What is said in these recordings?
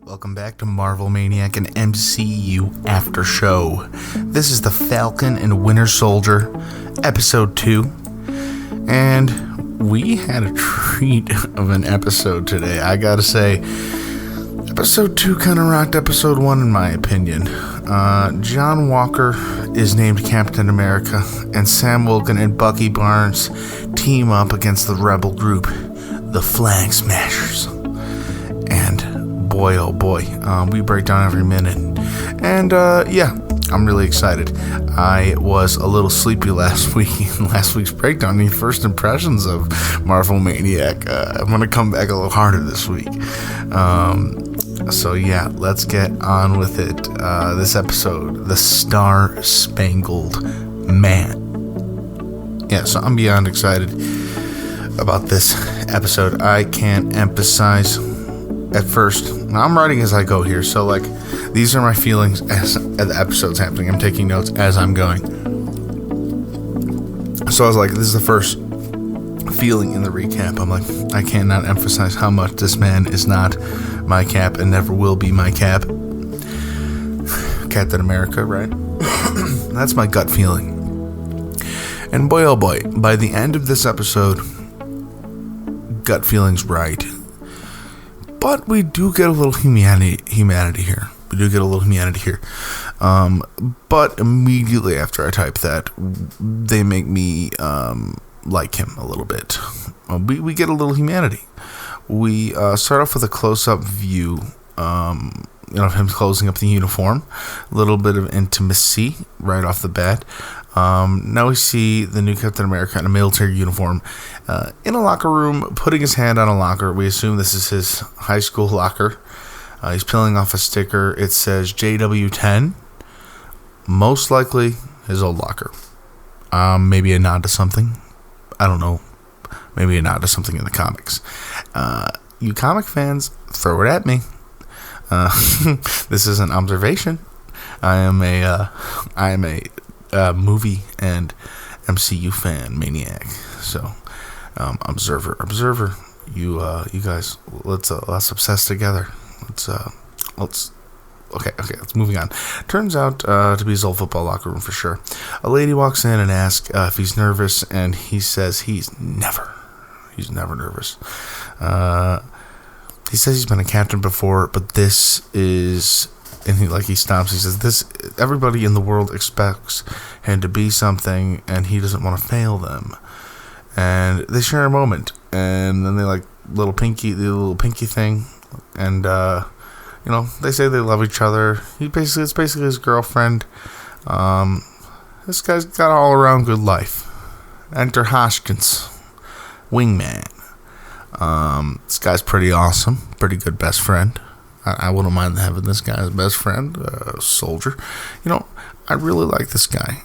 Welcome back to Marvel Maniac and MCU After Show. This is the Falcon and Winter Soldier, Episode 2. And we had a treat of an episode today. I gotta say, Episode 2 kind of rocked Episode 1 in my opinion. John Walker is named Captain America, and Sam Wilson and Bucky Barnes team up against the rebel group, the Flag Smashers. And boy, oh boy, we break down every minute. And yeah, I'm really excited. I was a little sleepy last week in last week's breakdown. The first impressions of Marvel Maniac. I'm going to come back a little harder this week. So yeah, let's get on with it. This episode, the Star-Spangled Man. Yeah, so I'm beyond excited about this episode. I can't emphasize at first. I'm writing as I go here, so like these are my feelings as the episode's happening. I'm taking notes as I'm going. So I was like, this is the first feeling in the recap. I'm like, I cannot emphasize how much this man is not my Cap and never will be my Cap. Captain America, right? That's my gut feeling. And boy, oh boy, by the end of this episode, gut feeling's right. But we do get a little humanity here. But immediately after I type that, they make me like him a little bit. We get a little humanity. We start off with a close-up view of him closing up the uniform. A little bit of intimacy right off the bat. Now we see the new Captain America in a military uniform in a locker room, putting his hand on a locker. We assume this is his high school locker. He's peeling off a sticker. It says JW10. Most likely his old locker. Maybe a nod to something. I don't know. Maybe a nod to something in the comics. You comic fans, throw it at me. This is an observation. I am a movie and MCU fan maniac. So, observer. You guys, let's obsess together. Let's moving on. Turns out to be his old football locker room for sure. A lady walks in and asks if he's nervous, and he says he's never nervous. He says he's been a captain before, but this is, and he stops. He says this. Everybody in the world expects him to be something, and he doesn't want to fail them. And they share a moment, and then they the little pinky thing, and they say they love each other. It's basically his girlfriend. This guy's got all around good life. Enter Hoskins, wingman. This guy's pretty awesome, pretty good best friend. I wouldn't mind having this guy as best friend, soldier. I really like this guy.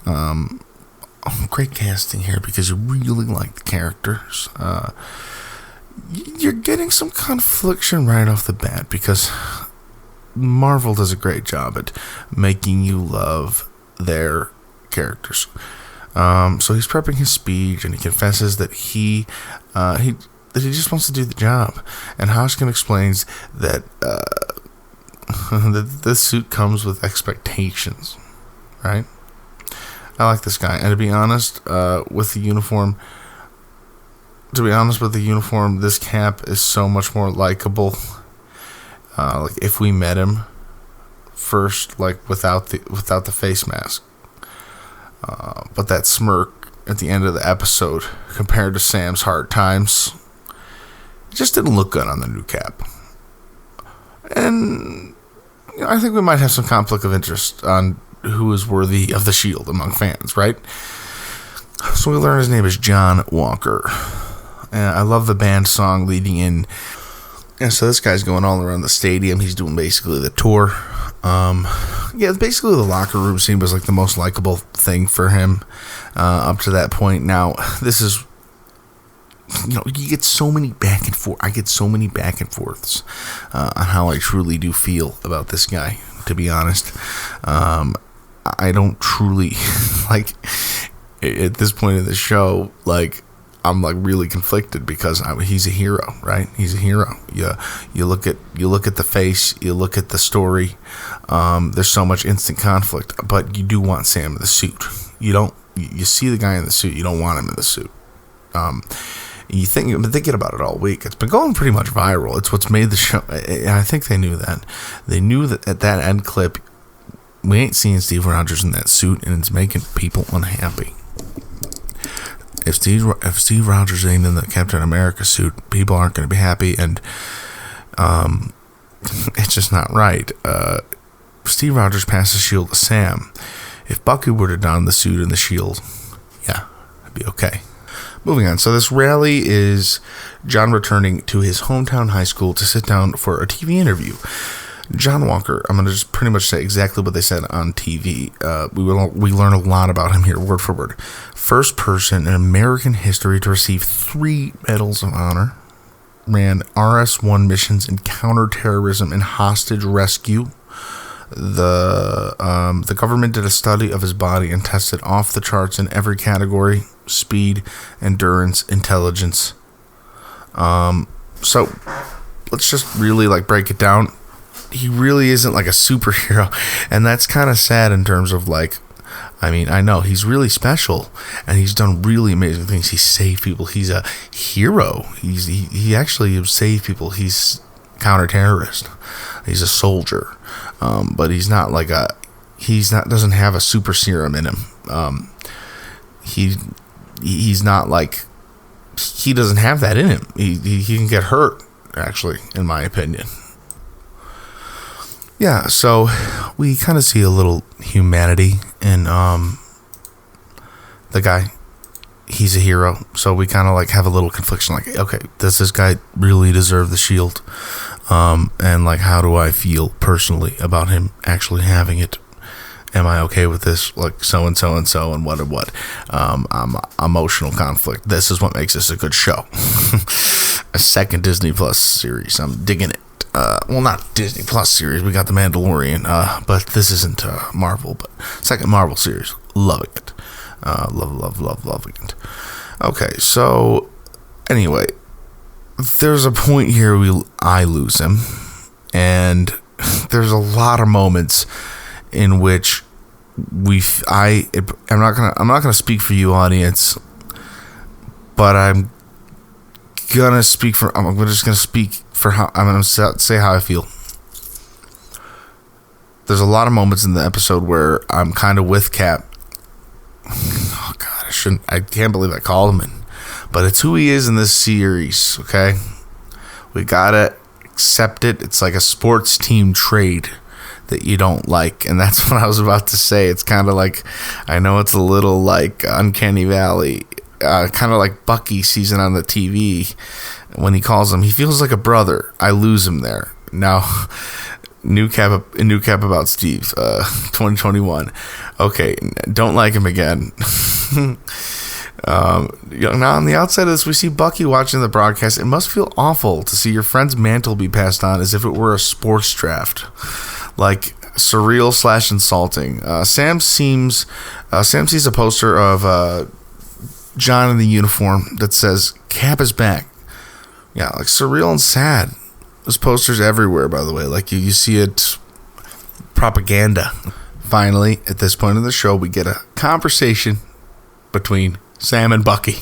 Great casting here because you really like the characters. You're getting some confliction right off the bat because Marvel does a great job at making you love their characters. So he's prepping his speech, and he confesses that he just wants to do the job. And Hoskins explains that that this suit comes with expectations, right? I like this guy, and to be honest, with the uniform, this Cap is so much more likable. If we met him first, without the face mask, but that smirk at the end of the episode compared to Sam's hard times, it just didn't look good on the new Cap. And I think we might have some conflict of interest on who is worthy of the shield among fans, right? So we learn his name is John Walker. And I love the band song leading in. And so this guy's going all around the stadium. He's doing basically the tour. Basically the locker room scene was the most likable thing for him up to that point. Now, this is, you get so many back and forth. I get so many back and forths on how I truly do feel about this guy, to be honest. I don't truly, at this point of the show, I'm like really conflicted because he's a hero, right? He's a hero. You look at the face, you look at the story. There's so much instant conflict, but you do want Sam in the suit. You see the guy in the suit, you don't want him in the suit. I've been thinking about it all week. It's been going pretty much viral. It's what's made the show. And I think they knew that. They knew that at that end clip, we ain't seeing Steve Rogers in that suit, and it's making people unhappy. If Steve Rogers ain't in the Captain America suit, people aren't going to be happy, and it's just not right. Steve Rogers passed the shield to Sam. If Bucky were to don the suit and the shield, yeah, it'd be okay. Moving on. So this rally is John returning to his hometown high school to sit down for a TV interview. John Walker, I'm going to just pretty much say exactly what they said on TV. We learn a lot about him here, word for word. First person in American history to receive 3 Medals of Honor. Ran RS-1 missions in counterterrorism and hostage rescue. The government did a study of his body and tested off the charts in every category: speed, endurance, intelligence. So let's just really break it down. He really isn't like a superhero, and that's kind of sad in terms of I know he's really special and he's done really amazing things. He saved people. He's a hero. He actually saved people. He's counter-terrorist. He's a soldier, but he's not doesn't have a super serum in him. He's not he doesn't have that in him. He can get hurt, actually, in my opinion. Yeah, so we kind of see a little humanity in the guy. He's a hero, so we kind of have a little confliction. Okay, does this guy really deserve the shield? And how do I feel personally about him actually having it? Am I okay with this? So and so and so and what and what? Emotional conflict. This is what makes this a good show. A second Disney Plus series. I'm digging it. Well, not Disney Plus series. We got The Mandalorian, but this isn't Marvel. But second Marvel series, loving it. Loving it. Okay, so anyway, there's a point here I lose him, and there's a lot of moments in which I'm not gonna speak for you, audience, but I'm just gonna speak for how I'm gonna say how I feel. There's a lot of moments in the episode where I'm kind of with Cap. Oh God, I can't believe I called him in, but it's who he is in this series. Okay, we gotta accept it. It's like a sports team trade that you don't like, and that's what I was about to say. It's kind of I know it's a little Uncanny Valley, kind of like Bucky season on the TV. When he calls him, he feels like a brother. I lose him there. Now, new cap about Steve, 2021. Okay, don't like him again. Now on the outside of this, we see Bucky watching the broadcast. It must feel awful to see your friend's mantle be passed on as if it were a sports draft. Surreal / insulting. Sam sees a poster of John in the uniform that says Cap is back. Yeah, surreal and sad. There's posters everywhere, by the way. You see it, propaganda. Finally, at this point in the show, we get a conversation between Sam and Bucky.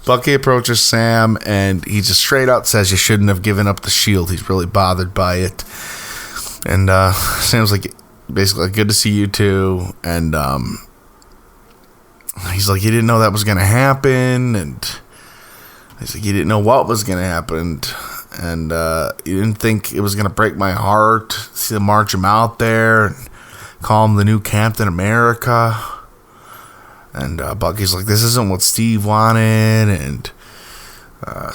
Bucky approaches Sam, and he just straight out says, "You shouldn't have given up the shield." He's really bothered by it. And Sam's basically, "Good to see you too." And he's like, "You didn't know that was going to happen." And he's like, "You didn't know what was going to happen. And you didn't think it was going to break my heart to march him out there and call him the new Captain America." And Bucky's like, "This isn't what Steve wanted." And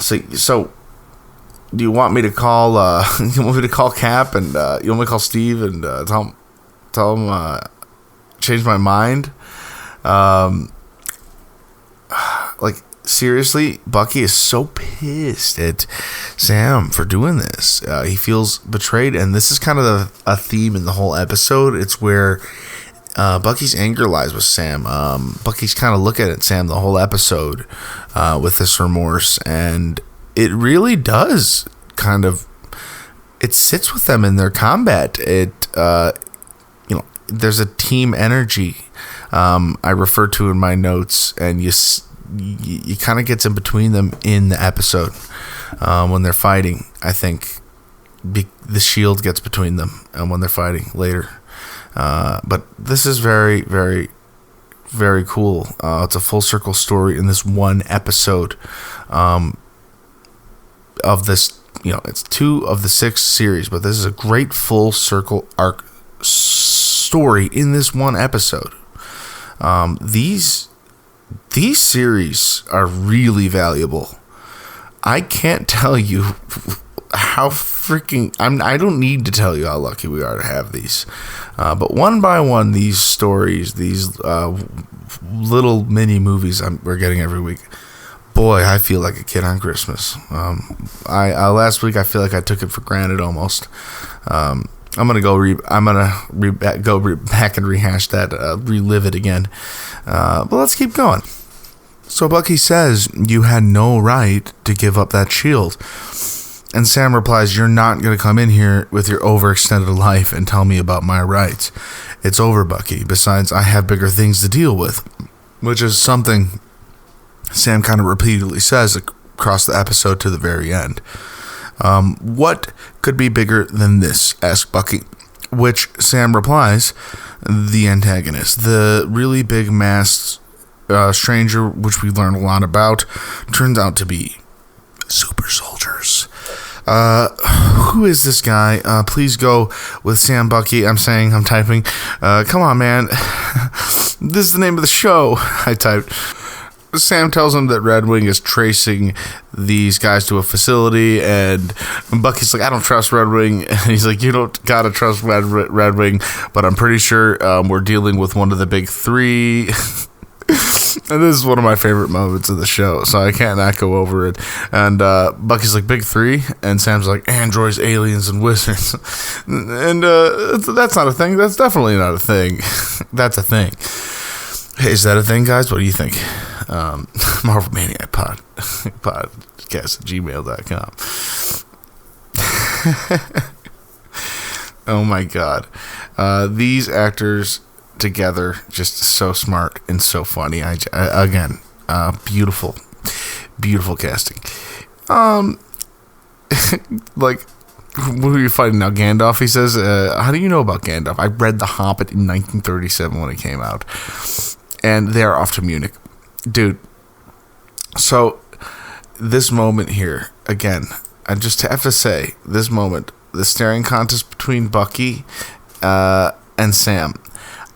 so do you want me to call Cap, and you want me to call Steve and tell him change my mind? Seriously, Bucky is so pissed at Sam for doing this. He feels betrayed, and this is kind of a theme in the whole episode. It's where Bucky's anger lies with Sam. Bucky's kind of looking at Sam the whole episode with this remorse, and it really does it sits with them in their combat. There's a team energy I refer to in my notes, and you kind of gets in between them in the episode when they're fighting. I think the shield gets between them when they're fighting later. But this is very, very, very cool. It's a full circle story in this one episode of this. It's 2 of the 6 series, but this is a great full circle arc story in this one episode. These series are really valuable. I can't tell you how I don't need to tell you how lucky we are to have these. But one by one, these stories, these little mini movies we're getting every week. Boy, I feel like a kid on Christmas. Last week I feel like I took it for granted almost. I'm gonna go back and rehash that, relive it again. But let's keep going. So Bucky says, "You had no right to give up that shield." And Sam replies, "You're not going to come in here with your overextended life and tell me about my rights. It's over, Bucky. Besides, I have bigger things to deal with." Which is something Sam kind of repeatedly says across the episode to the very end. "What could be bigger than this?" asks Bucky. Which Sam replies, "The antagonist. The really big masked stranger, which we learn a lot about, turns out to be super soldiers. Who is this guy? Please go with Sam, Bucky." I'm typing. Come on, man. This is the name of the show. I typed. Sam tells him that Red Wing is tracing these guys to a facility, and Bucky's like, "I don't trust Red Wing." And he's like, "You don't gotta trust Red Wing, but I'm pretty sure we're dealing with one of the big 3. And this is one of my favorite moments of the show, so I can't not go over it. And Bucky's like, "Big 3?" And Sam's like, "Androids, aliens, and wizards." And that's not a thing. That's definitely not a thing. That's a thing. Hey, is that a thing, guys? What do you think? Marvel Maniac podcast at gmail.com. Oh my god. These actors together, just so smart and so funny. Again, beautiful casting. Like, who are you fighting now? Gandalf, he says. How do you know about Gandalf? I read The Hobbit in 1937 when it came out, and they're off to Munich, dude. So this moment here, again, I just have to say, this moment, the staring contest between Bucky and Sam.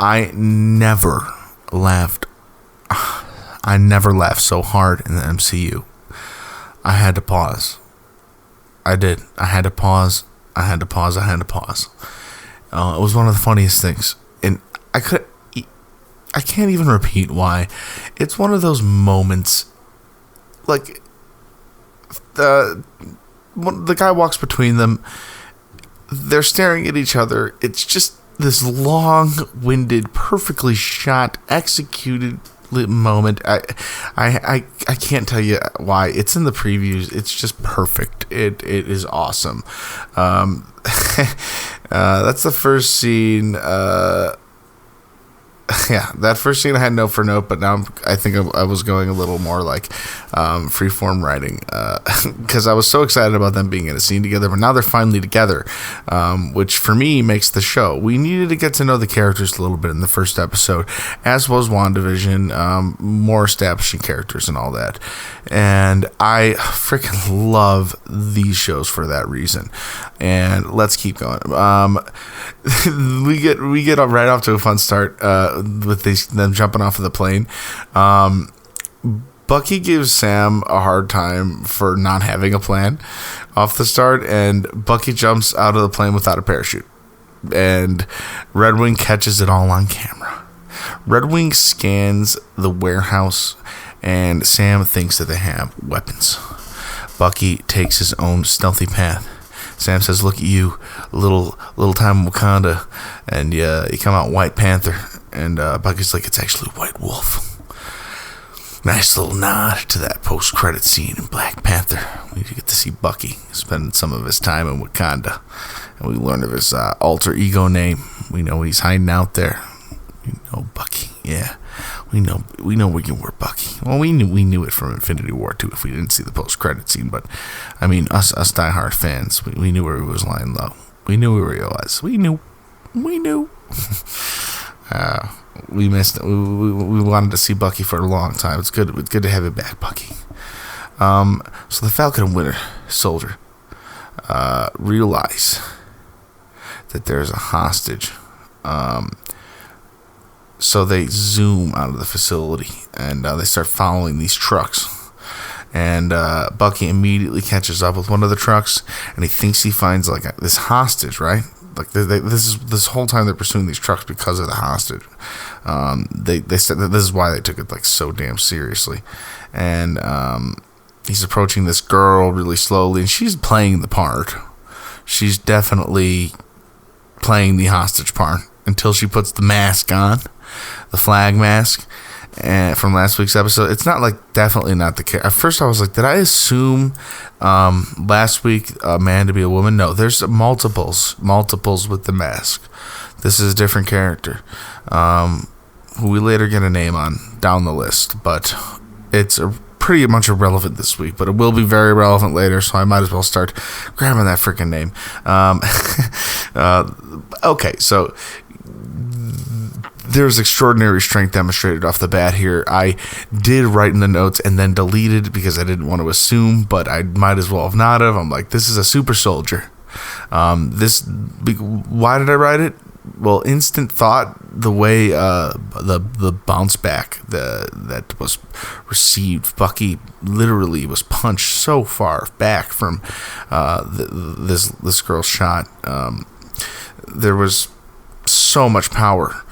I never laughed so hard in the MCU. I had to pause. I did. I had to pause. It was one of the funniest things. And I can't even repeat why. It's one of those moments, like, the guy walks between them. They're staring at each other. It's just this long-winded, perfectly shot, executed moment. I can't tell you why. It's in the previews. It's just perfect. It is awesome. That's the first scene. Yeah, that first scene I had note for note, but now I think I was going a little more like freeform writing, because I was so excited about them being in a scene together, but now they're finally together, which for me makes the show. We needed to get to know the characters a little bit in the first episode, as was WandaVision, more establishing characters and all that, and I freaking love these shows for that reason. And let's keep going. We get right off to a fun start with them jumping off of the plane. Bucky gives Sam a hard time for not having a plan off the start, and Bucky jumps out of the plane without a parachute, and Red Wing catches it all on camera. Red Wing scans the warehouse, and Sam thinks that they have weapons. Bucky takes his own stealthy path. Sam says, "Look at you, little time in Wakanda," and you come out White Panther. And Bucky's like, it's actually White Wolf. Nice little nod to that post-credit scene in Black Panther. We get to see Bucky spend some of his time in Wakanda. And we learn of his alter ego name. We know he's hiding out there. We know Bucky. Yeah. We know where you were, Bucky. Well, we knew it from Infinity War, too, if we didn't see the post-credit scene. But, I mean, us diehard fans, we knew where he was lying low. We knew where he was. We knew. We missed it. We wanted to see Bucky for a long time. It's good to have you back, Bucky. So the Falcon and Winter Soldier realize that there's a hostage. So they zoom out of the facility and they start following these trucks. And Bucky immediately catches up with one of the trucks, and he thinks he finds like this hostage, right? Like this whole time they're pursuing these trucks because of the hostage. They said that this is why they took it like so damn seriously. And he's approaching this girl really slowly, and she's playing the part. She's definitely playing the hostage part until she puts the mask on, the flag mask. And from last week's episode, it's not like definitely not the character. At first, I was like, did I assume last week a man to be a woman? No, there's multiples with the mask. This is a different character, who we later get a name on down the list, but it's pretty much irrelevant this week. But it will be very relevant later, so I might as well start grabbing that freaking name. Okay, so there's extraordinary strength demonstrated off the bat here. I did write in the notes and then deleted because I didn't want to assume, but I might as well have not have. I'm like, this is a super soldier. Why did I write it? Well, instant thought, the way the bounce back that was received. Bucky literally was punched so far back from this girl's shot. There was so much power.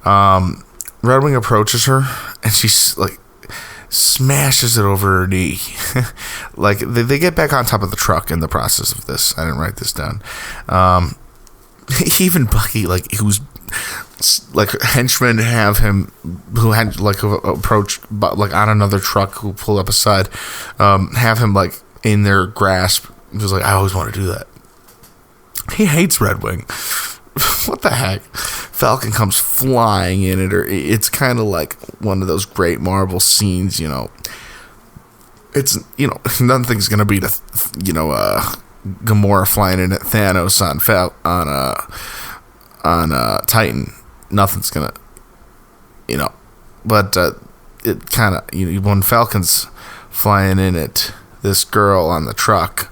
Red Wing approaches her, and she's like smashes it over her knee. Like they get back on top of the truck in the process of this. I didn't write this down. Even Bucky, like, who's like henchmen have him, who had like approached like on another truck, who pulled up aside, have him like in their grasp. He was like, I always want to do that. He hates Red Wing. What the heck? Falcon comes flying in at her. It's kind of like one of those great Marvel scenes, you know. It's, you know, nothing's gonna beat Gamora flying in at Thanos on Titan. Nothing's gonna, you know. But it kind of, you know, when Falcon's flying in at this girl on the truck,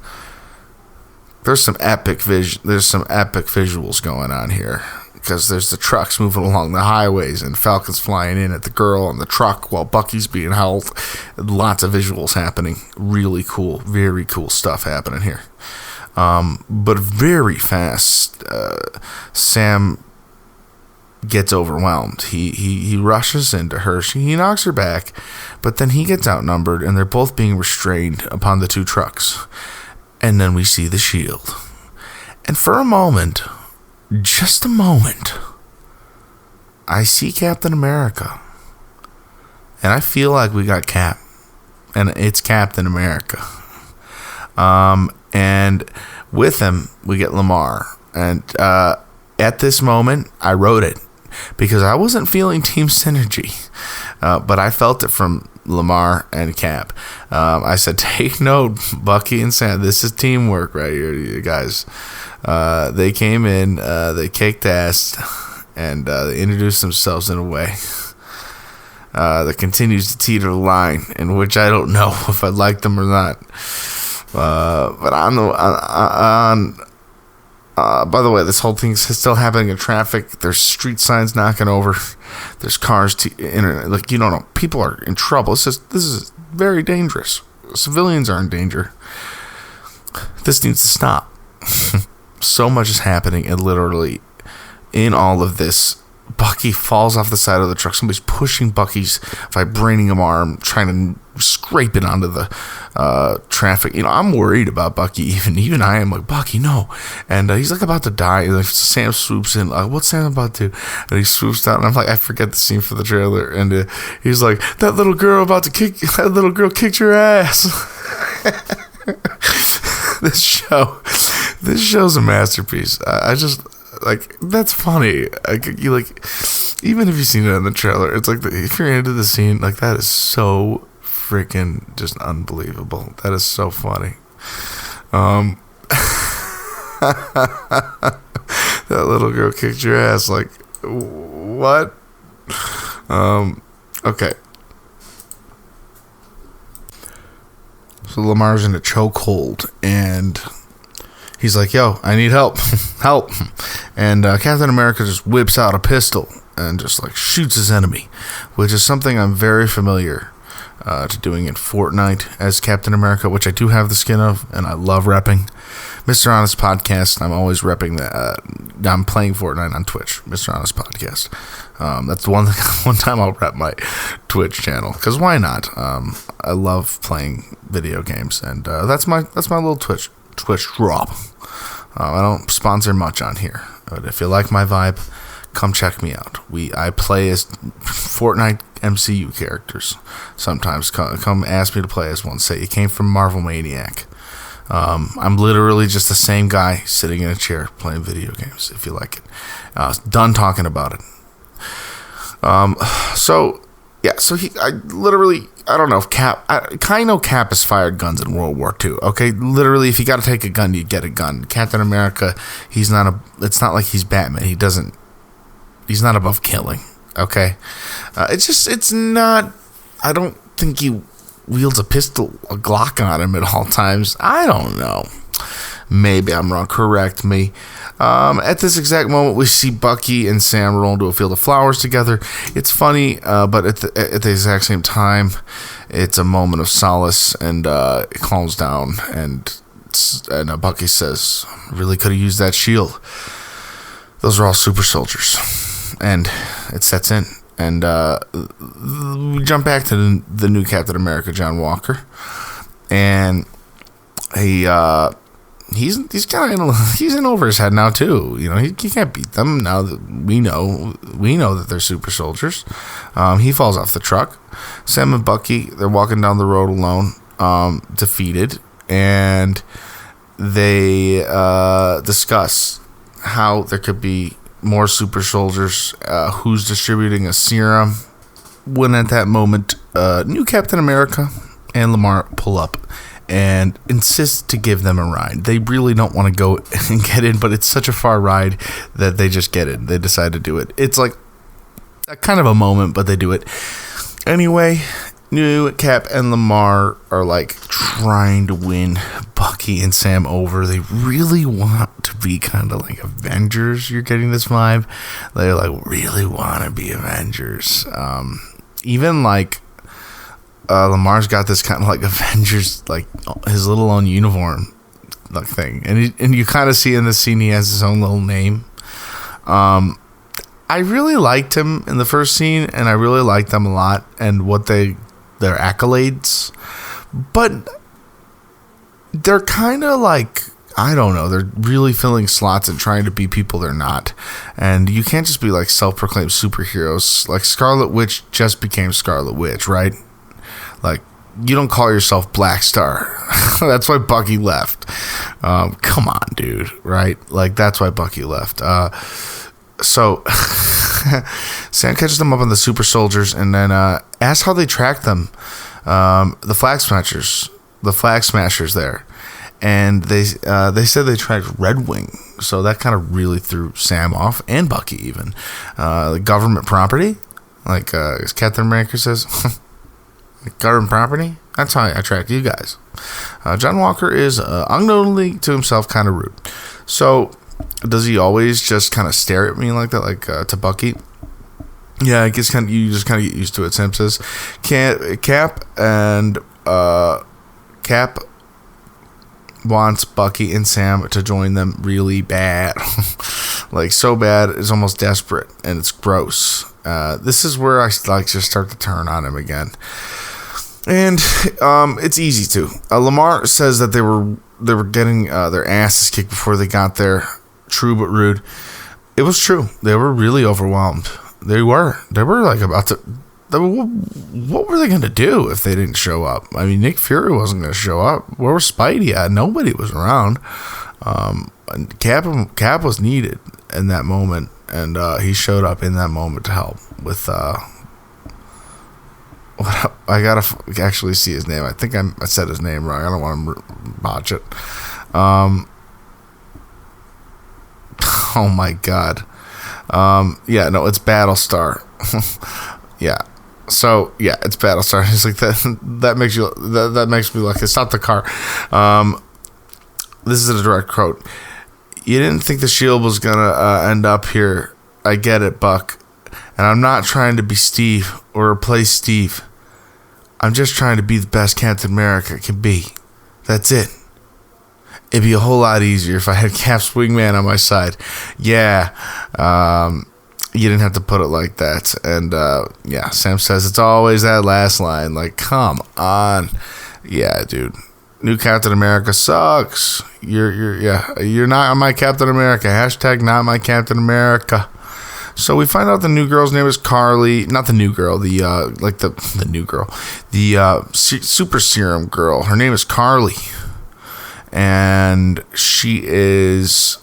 there's some epic visuals going on here, because there's the trucks moving along the highways and Falcon's flying in at the girl on the truck while Bucky's being held. Lots of visuals happening. Really cool, very cool stuff happening here. But very fast, Sam gets overwhelmed. He rushes into her. He knocks her back, but then he gets outnumbered, and they're both being restrained upon the two trucks. And then we see the shield. And for a moment, just a moment, I see Captain America. And I feel like we got Cap. And it's Captain America. And with him, we get Lamar. And at this moment, I wrote it, because I wasn't feeling team synergy. But I felt it from Lamar and Cap. I said, take note, Bucky and Sam, this is teamwork right here, you guys. They came in, they kicked ass, and they introduced themselves in a way that continues to teeter the line, in which I don't know if I like them or not. But by the way, this whole thing's still happening in traffic. There's street signs knocking over. There's cars, like, you don't know. People are in trouble. This is very dangerous. Civilians are in danger. This needs to stop. So much is happening, and literally, in all of this, Bucky falls off the side of the truck. Somebody's pushing Bucky's vibranium arm, trying to scraping onto the traffic. I'm worried about Bucky. Even I am like, Bucky, no. And he's like about to die. Like Sam swoops in. What's Sam about to do? And he swoops down. And I'm like, I forget the scene for the trailer. And he's like, that little girl kicked your ass. This show's a masterpiece. I just like, that's funny. You like, even if you've seen it in the trailer, it's like if you're into the scene, like that is so freaking just unbelievable. That is so funny. That little girl kicked your ass. Like, what? Okay. So Lamar's in a chokehold, and he's like, yo, I need help. Help. And Captain America just whips out a pistol and just like shoots his enemy, which is something I'm very familiar to doing in Fortnite as Captain America, which I do have the skin of, and I love repping. Mr. Honest Podcast, I'm always repping that. I'm playing Fortnite on Twitch, Mr. Honest Podcast. That's one time I'll rep my Twitch channel, because why not? I love playing video games, and that's my little Twitch drop. I don't sponsor much on here, but if you like my vibe, come check me out. I play as Fortnite MCU characters. Sometimes come ask me to play as one. Say you came from Marvel Maniac. I'm literally just the same guy sitting in a chair playing video games, if you like it. Done talking about it. So I don't know if Cap, I know Cap has fired guns in World War II. Okay, literally, if you got to take a gun, you get a gun. Captain America, it's not like he's Batman. He's not above killing. Okay, it's not. I don't think he wields a Glock on him at all times. I don't know. Maybe I'm wrong. Correct me. At this exact moment, we see Bucky and Sam roll into a field of flowers together. It's funny, but at the exact same time, it's a moment of solace, and it calms down. And Bucky says, "Really could have used that shield. Those are all super soldiers." And it sets in. And we jump back to the new Captain America, John Walker, and he's kind of he's in over his head now too. He can't beat them now that we know that they're super soldiers. He falls off the truck. Sam and Bucky, they're walking down the road alone, defeated, and they discuss how there could be more super soldiers, who's distributing a serum, when at that moment new Captain America and Lamar pull up and insist to give them a ride. They really don't want to go and get in, but it's such a far ride that they just get in. They decide to do it. It's like a kind of a moment, but they do it anyway. New Cap and Lamar are like trying to win Bucky and Sam over. They really want to be kind of like Avengers. You're getting this vibe. They like really want to be Avengers. Even like Lamar's got this kind of like Avengers, like his little own uniform like thing, and you kind of see in the scene he has his own little name. I really liked him in the first scene, and I really liked them a lot, and their accolades, but they're kind of like, I don't know, they're really filling slots and trying to be people they're not. And you can't just be like self-proclaimed superheroes. Like Scarlet Witch just became Scarlet Witch, right? Like, you don't call yourself Black Star. That's why Bucky left. Come on, dude, right? Like, that's why Bucky left. So Sam catches them up on the super soldiers and then asks how they tracked them. The flag smashers there. And they said they tracked Red Wing. So that kind of really threw Sam off, and Bucky even. The government property, like as Captain America says, government property? That's how I tracked you guys. John Walker is unknowingly to himself kind of rude. So does he always just kind of stare at me like that, like to Bucky? Yeah, I guess you just kind of get used to it. Sam says, Cap wants Bucky and Sam to join them really bad. Like, so bad, it's almost desperate, and it's gross. This is where I like just start to turn on him again. And it's easy to. Lamar says that they were getting their asses kicked before they got there. True but rude. It was true. They were really overwhelmed. They were like about to. What were they going to do if they didn't show up? I mean, Nick Fury wasn't going to show up. Where was Spidey at? Nobody was around. And Cap was needed in that moment, and he showed up in that moment to help with. I gotta actually see his name. I think I said his name wrong. I don't want to botch it. Oh my god. Yeah, no, it's Battlestar. Yeah. So yeah, it's Battlestar. It's like that. That makes you. That makes me like. It's not the car. This is a direct quote. You didn't think the Shield was gonna end up here. I get it, Buck. And I'm not trying to be Steve or replace Steve. I'm just trying to be the best Captain America can be. That's it. It'd be a whole lot easier if I had Cap's wingman on my side. Yeah. You didn't have to put it like that. And yeah, Sam says it's always that last line. Like, come on. Yeah, dude. New Captain America sucks. You're not my Captain America. Hashtag not my Captain America. So we find out the new girl's name is Carly. Not the new girl. The new girl. The super serum girl. Her name is Carly. And she is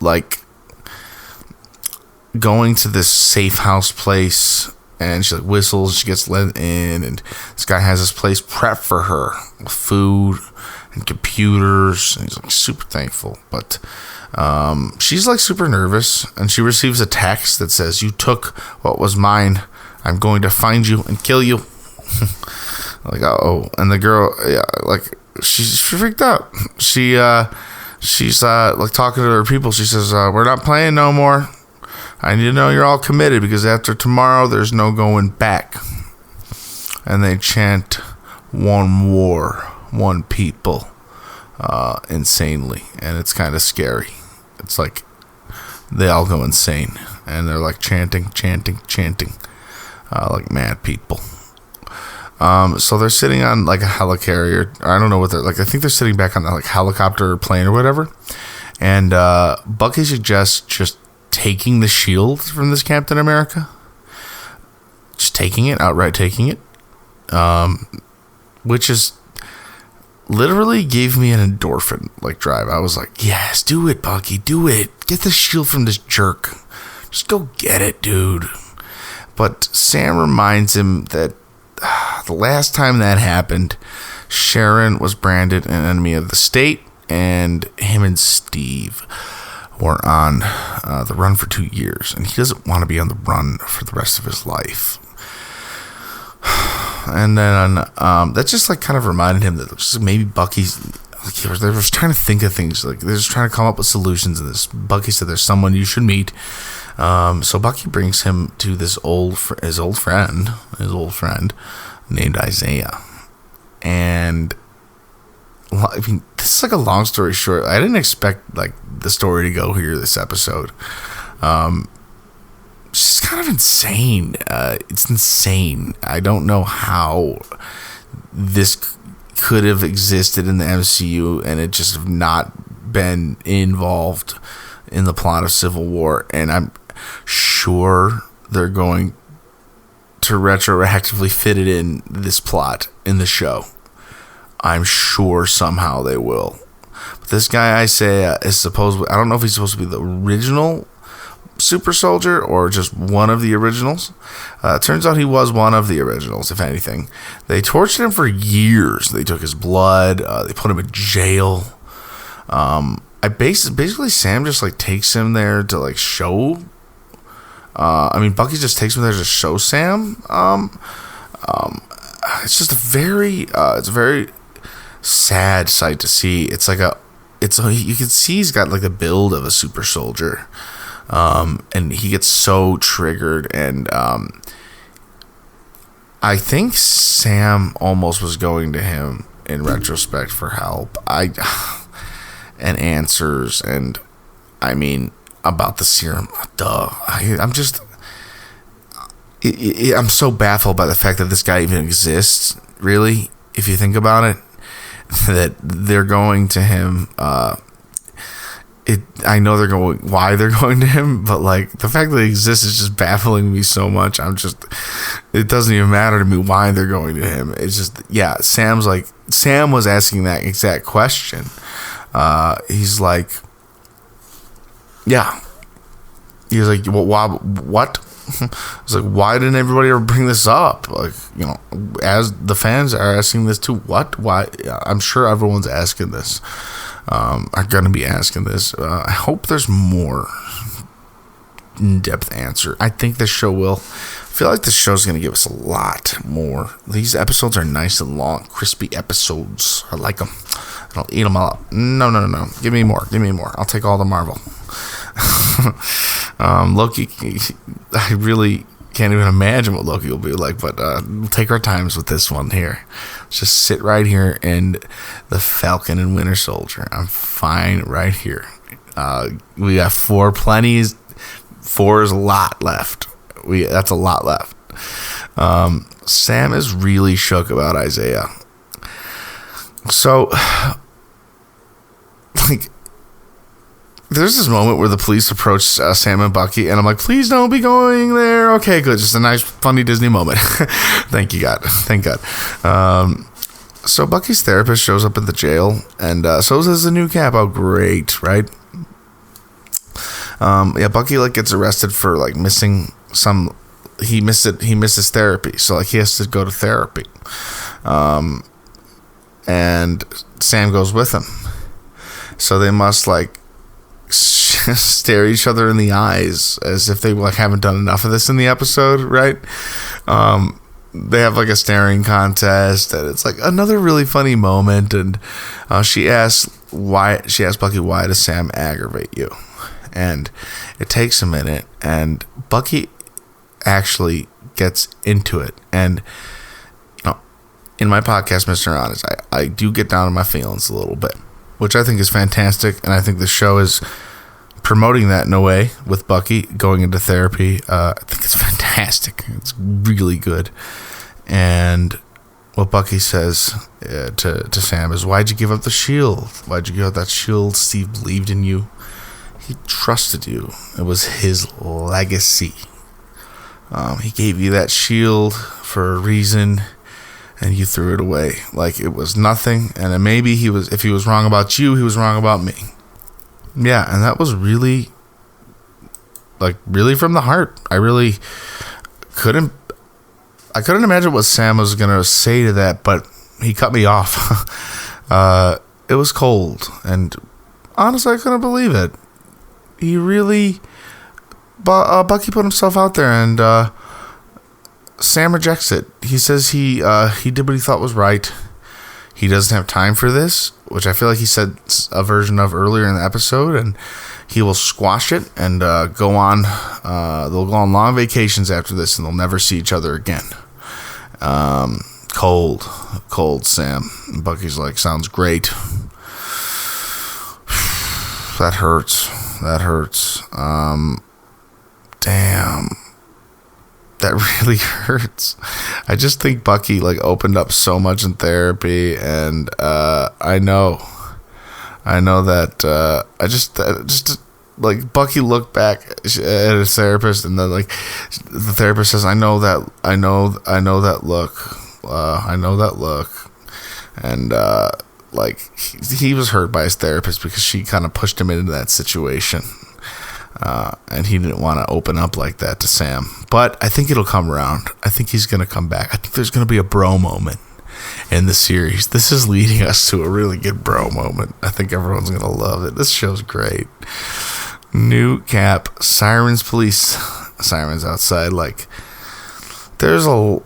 like going to this safe house place, and she like whistles. She gets let in, and this guy has this place prepped for her with food and computers, and he's like super thankful. But she's like super nervous, and she receives a text that says, "You took what was mine. I'm going to find you and kill you." Like, oh, and the girl, yeah, like she's freaked out. She's like talking to her people. She says, "We're not playing no more. I need to know you're all committed, because after tomorrow, there's no going back." And they chant one war, one people, insanely. And it's kind of scary. It's like they all go insane. And they're like chanting, like mad people. So they're sitting on like a helicarrier. I don't know what they're like. I think they're sitting back on the like helicopter or plane or whatever. And Bucky suggests just taking the shield from this Captain America. Just taking it, outright taking it. Which is literally gave me an endorphin like drive. I was like, yes, do it, Bucky, do it. Get the shield from this jerk. Just go get it, dude. But Sam reminds him that the last time that happened, Sharon was branded an enemy of the state, and him and Steve were on the run for 2 years, and he doesn't want to be on the run for the rest of his life. And then that just like kind of reminded him that maybe Bucky's like, they were trying to think of things, like they're just trying to come up with solutions. And this Bucky said, "There's someone you should meet." So Bucky brings him to his old friend named Isaiah. And I mean, this is like a long story short. I didn't expect like the story to go here this episode. It's kind of insane. It's insane. I don't know how this could have existed in the MCU and it just have not been involved in the plot of Civil War. And I'm sure they're going to retroactively fit it in this plot in the show. I'm sure somehow they will. But this guy Isaiah is supposed, I don't know if he's supposed to be the original super soldier or just one of the originals. Turns out he was one of the originals, if anything. They tortured him for years. They took his blood. They put him in jail. Basically Sam just like takes him there to like show. Bucky just takes him there to show Sam. It's just it's a very sad sight to see. You can see he's got like the build of a super soldier. And he gets so triggered, and I think Sam almost was going to him in retrospect for help and answers, and I mean about the serum. I'm so baffled by the fact that this guy even exists. really, if you think about it, that they're going to him. I know why they're going to him, but like the fact that he exists is just baffling me so much. It doesn't even matter to me why they're going to him. It's just, yeah, Sam was asking that exact question. He's like, yeah. He was like, well, why, what? I was like, why didn't everybody ever bring this up? Like, you know, as the fans are asking this too. What? Why? I'm sure everyone's asking this. Are going to be asking this. I hope there's more in-depth answer. I think this show will. I feel like this show's going to give us a lot more. These episodes are nice and long, crispy episodes. I like them. I'll eat them all up. No. Give me more. I'll take all the Marvel. Loki, I really can't even imagine what Loki will be like, but we'll take our times with this one here. Just sit right here in the Falcon and Winter Soldier. I'm fine right here. We got 4 plenties. 4 is a lot left. That's a lot left. Sam is really shook about Isaiah. So, like, there's this moment where the police approach Sam and Bucky, and I'm like, please don't be going there. Okay, good. Just a nice, funny Disney moment. Thank God. So Bucky's therapist shows up at the jail, and so does the new Cap. Oh, great, right? Bucky like gets arrested for like missing some. He misses therapy, so like he has to go to therapy. And Sam goes with him, so they must like stare each other in the eyes as if they like haven't done enough of this in the episode, right? They have like a staring contest, and it's like another really funny moment. And she asks Bucky, why does Sam aggravate you? And it takes a minute, and Bucky actually gets into it. And you know, in my podcast, Mr. Honest, I do get down on my feelings a little bit, which I think is fantastic, and I think the show is promoting that in a way with Bucky going into therapy. I think it's fantastic. It's really good. And what Bucky says to Sam is, why'd you give up the shield? Why'd you give up that shield? Steve believed in you. He trusted you. It was his legacy. He gave you that shield for a reason, and you threw it away like it was nothing. And then maybe if he was wrong about you, he was wrong about me. Yeah, and that was really from the heart. I really couldn't imagine what Sam was going to say to that, but he cut me off. It was cold, and honestly, I couldn't believe it. He really... Bucky put himself out there, and Sam rejects it. He says he did what he thought was right. He doesn't have time for this, which I feel like he said a version of earlier in the episode, and he will squash it and go on. They'll go on long vacations after this, and they'll never see each other again. Cold Sam. And Bucky's like, sounds great. That hurts. Damn. That really hurts. I just think Bucky like opened up so much in therapy, and I know that I just like Bucky looked back at his therapist, and then like the therapist says, I know that look, and like he was hurt by his therapist because she kind of pushed him into that situation. And he didn't want to open up like that to Sam. But I think it'll come around. I think he's going to come back. I think there's going to be a bro moment in the series. This is leading us to a really good bro moment. I think everyone's going to love it. This show's great. New Cap, sirens, police sirens outside. Like, there's a...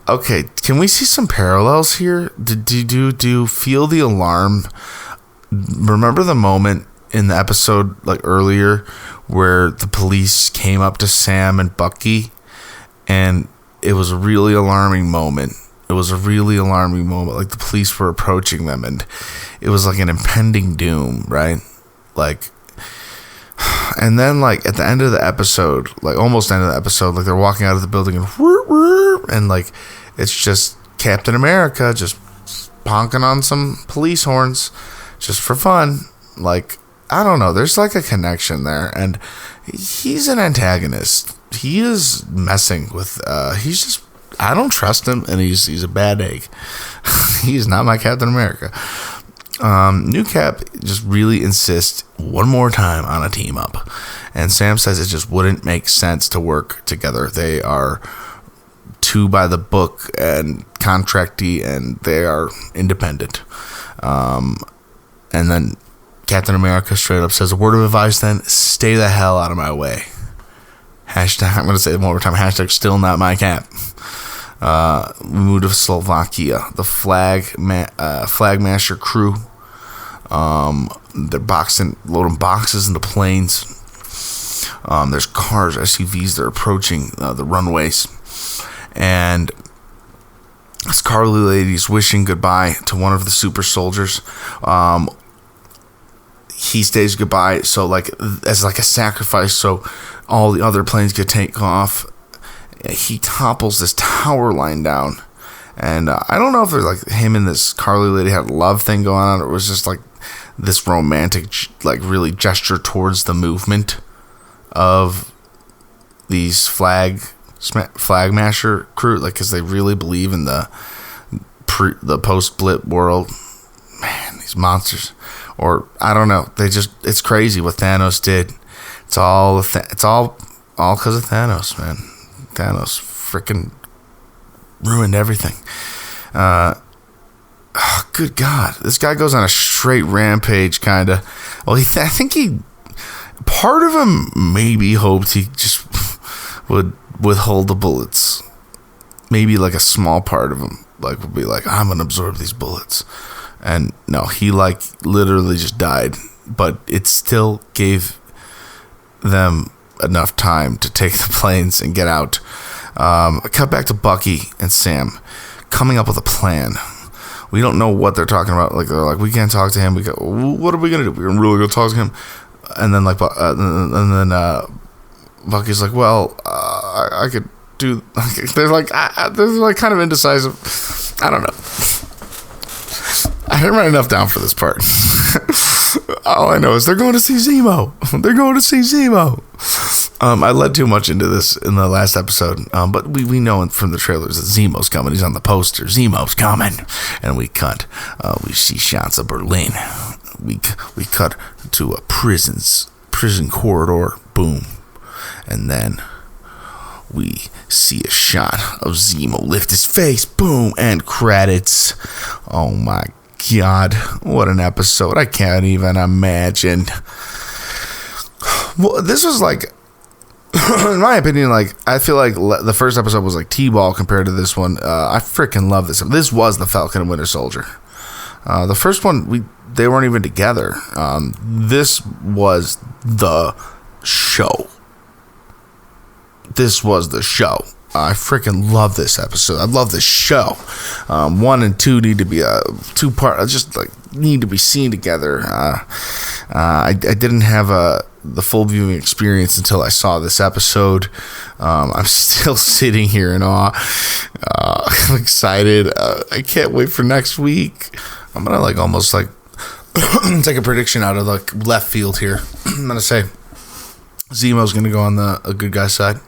Okay, can we see some parallels here? Do you feel the alarm? Remember the moment in the episode like earlier where the police came up to Sam and Bucky, and it was a really alarming moment. Like the police were approaching them, and it was like an impending doom, right? Like, and then like at the end of the episode, like almost end of the episode, like they're walking out of the building, and like it's just Captain America just honking on some police horns just for fun. Like, I don't know, there's like a connection there, and he's an antagonist. He is messing with he's just, I don't trust him, and he's a bad egg. He's not my Captain America. New Cap just really insists one more time on a team up, and Sam says it just wouldn't make sense to work together. They are two by the book and contracty, and they are independent. And then Captain America straight up says, a word of advice then, stay the hell out of my way. Hashtag, I'm going to say it one more time, hashtag still not my Cap. We moved to Slovakia. The Flagmaster crew, they're loading boxes into planes. There's cars, SUVs, they're approaching the runways. And this Carly lady's wishing goodbye to one of the super soldiers. He stays goodbye, so like as like a sacrifice, so all the other planes could take off. He topples this tower line down, and I don't know if there's like him and this Carly lady had a love thing going on, or it was just like this romantic, like really gesture towards the movement of these Flagmasher crew, like because they really believe in the post-blip world. Man, these monsters. Or I don't know. It's crazy what Thanos did. It's all because of Thanos, man. Thanos freaking ruined everything. Good God, this guy goes on a straight rampage, kind of. Well, I think part of him maybe hoped he just would withhold the bullets. Maybe like a small part of him would be like, I'm gonna absorb these bullets. And no, he like literally just died, but it still gave them enough time to take the planes and get out. Cut back to Bucky and Sam coming up with a plan. We don't know what they're talking about. Like they're like, we can't talk to him. What are we gonna do? We're gonna really go talk to him. And then Bucky's like, well, I could do. They're like kind of indecisive. I don't know. I didn't write enough down for this part. All I know is they're going to see Zemo. I led too much into this in the last episode, but we know from the trailers that Zemo's coming. He's on the poster. Zemo's coming, and we cut. We see shots of Berlin. We cut to a prison corridor. Boom, and then we see a shot of Zemo lift his face. Boom, and credits. Oh my God, what an episode. I can't even imagine. Well, this was like, in my opinion, like, I feel like the first episode was like T-ball compared to this one. I freaking love this. This was the Falcon and Winter Soldier. The first one, they weren't even together. This was the show. I freaking love this episode. I love this show. 1 and 2 need to be a 2-part. Just like need to be seen together. I didn't have the full viewing experience until I saw this episode. I'm still sitting here in awe. I'm excited. I can't wait for next week. I'm gonna almost take a prediction out of left field here. I'm gonna say Zemo's gonna go on a good guy side.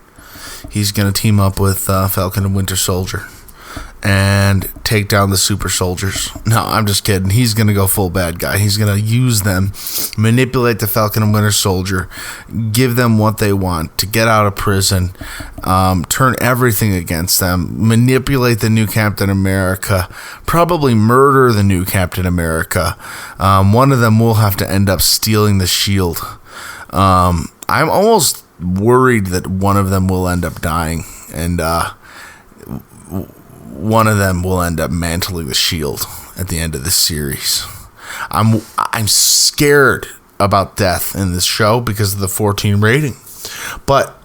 He's going to team up with Falcon and Winter Soldier and take down the super soldiers. No, I'm just kidding. He's going to go full bad guy. He's going to use them, manipulate the Falcon and Winter Soldier, give them what they want to get out of prison, turn everything against them, manipulate the new Captain America, probably murder the new Captain America. One of them will have to end up stealing the shield. I'm almost worried that one of them will end up dying, and one of them will end up mantling the shield at the end of the series. I'm scared about death in this show because of the 14 rating, but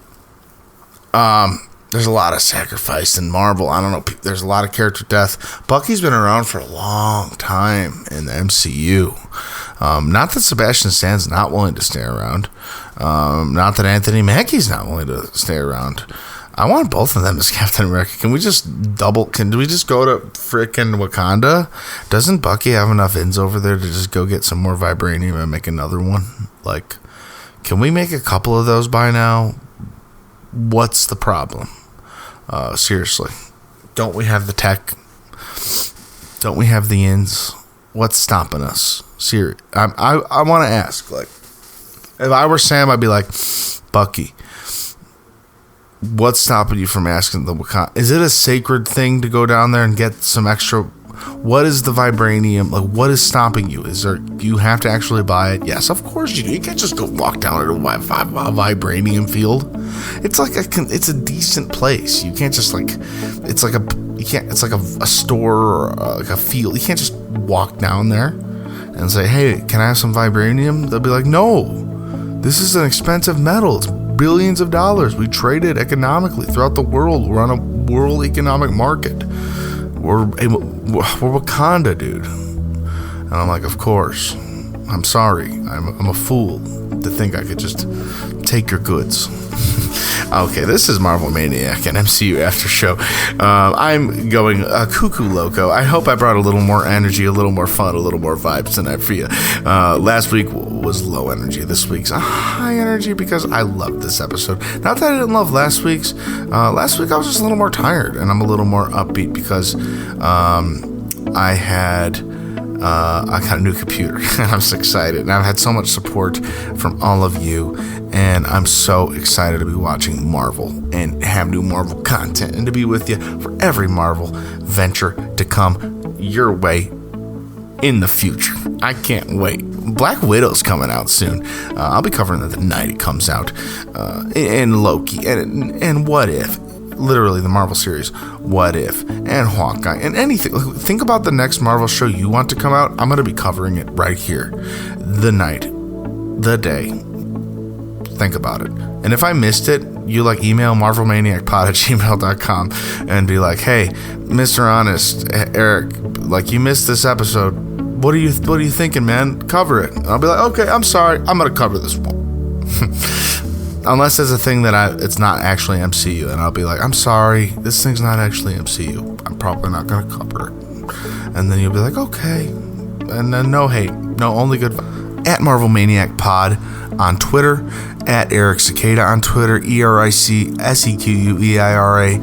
there's a lot of sacrifice in Marvel. I don't know. There's a lot of character death. Bucky's been around for a long time in the MCU. Not that Sebastian Stan's not willing to stay around. Not that Anthony Mackie's not willing to stay around. I want both of them as Captain America. Can we just go to frickin' Wakanda? Doesn't Bucky have enough ins over there to just go get some more vibranium and make another one? Like, can we make a couple of those by now? What's the problem? Seriously. Don't we have the tech? Don't we have the ins? What's stopping us? Seriously. I want to ask, like, if I were Sam, I'd be like, Bucky, what's stopping you from asking the Wakanda? Is it a sacred thing to go down there and get some extra? What is the vibranium? Like, what is stopping you? You have to actually buy it? Yes, of course you do. You can't just go walk down to a vibranium field. It's like it's a decent place. You can't just it's like a store or like a field. You can't just walk down there and say, hey, can I have some vibranium? They'll be like, no, this is an expensive metal. It's billions of dollars. We trade it economically throughout the world. We're on a world economic market. We're Wakanda, dude. And I'm like, of course. I'm sorry. I'm a fool to think I could just take your goods. Okay, this is Marvel Maniac and MCU After Show. I'm going cuckoo loco. I hope I brought a little more energy, a little more fun, a little more vibes tonight for you. Last week was low energy. This week's a high energy because I loved this episode. Not that I didn't love last week's. Last week I was just a little more tired, and I'm a little more upbeat because I got a new computer, and I'm so excited, and I've had so much support from all of you, and I'm so excited to be watching Marvel and have new Marvel content and to be with you for every Marvel venture to come your way in the future. I can't wait. Black Widow's coming out soon. I'll be covering it the night it comes out, and Loki, and What If. Literally the Marvel series, What If, and Hawkeye, and anything. Think about the next Marvel show you want to come out. I'm going to be covering it right here. The night, the day. Think about it. And if I missed it, you email marvelmaniacpod@gmail.com and be like, hey, Mr. Honest, Eric, you missed this episode. What are you thinking, man? Cover it. And I'll be like, okay, I'm sorry. I'm going to cover this one. Unless there's a thing that it's not actually MCU, and I'll be like, I'm sorry, this thing's not actually MCU. I'm probably not going to cover it. And then you'll be like, okay. And then no hate. No, only good. At Marvel Maniac Pod on Twitter. At Eric Cicada on Twitter. EricSequueira.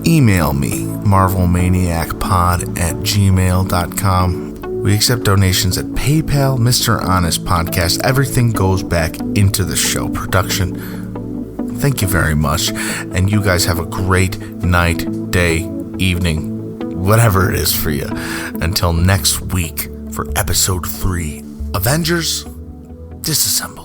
Email me, marvelmaniacpod@gmail.com. We accept donations at PayPal, Mr. Honest Podcast. Everything goes back into the show production. Thank you very much. And you guys have a great night, day, evening, whatever it is for you. Until next week for episode 3, Avengers Disassemble.